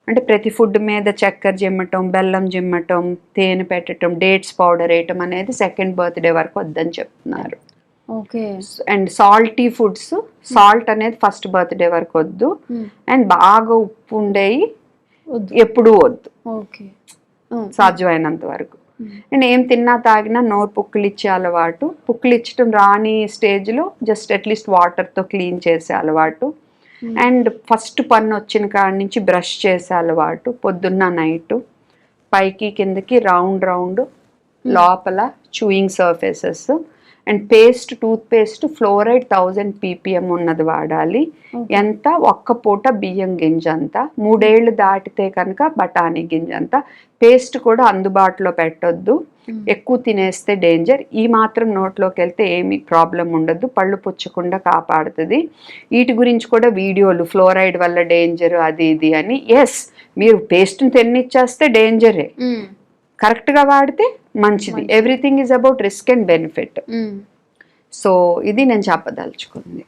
అంటే ప్రతి ఫుడ్ మీద చక్కెర జిమ్మటం, బెల్లం జిమ్మటం, తేనె పెట్టడం, డేట్స్ పౌడర్ వేయటం అనేది సెకండ్ బర్త్డే వరకు వద్దని చెప్తున్నారు. Okay. And salty foods, salt అనేది ఫస్ట్ బర్త్డే వరకు వద్దు. అండ్ బాగా ఉప్పు ఉండేవి ఎప్పుడూ వద్దు, ఓకే, సాధ్యమైనంత వరకు. అండ్ ఏం తిన్నా తాగినా నోరు పుక్కిలిచ్చే అలవాటు, పుక్కిలిచ్చటం రాని స్టేజ్లో జస్ట్ అట్లీస్ట్ వాటర్తో క్లీన్ చేసే అలవాటు. అండ్ ఫస్ట్ పన్ను వచ్చిన కాడి నుంచి బ్రష్ చేసే అలవాటు, పొద్దున్న నైట్ పైకి కిందకి రౌండ్ రౌండ్, లోపల chewing surfaces. And paste, toothpaste fluoride 1000 ppm ఉన్నది వాడాలి. ఎంత? ఒక్క పూట బియ్యం గింజ అంత, 3 ఏళ్ళు దాటితే కనుక బఠానీ గింజ అంత. పేస్ట్ కూడా అందుబాటులో పెట్టొద్దు, ఎక్కువ తినేస్తే డేంజర్. ఈ మాత్రం నోట్లోకి వెళ్తే ఏమీ ప్రాబ్లం ఉండదు, పళ్ళు పుచ్చకుండా కాపాడుతుంది. వీటి గురించి కూడా వీడియోలు, ఫ్లోరైడ్ వల్ల డేంజర్ అది ఇది అని. ఎస్, మీరు పేస్ట్ని తిన్నిచ్చేస్తే డేంజరే, కరెక్ట్గా వాడితే మంచిది. Everything is about risk and benefit. So ఇది నేను చెప్పదలుచుకుంది.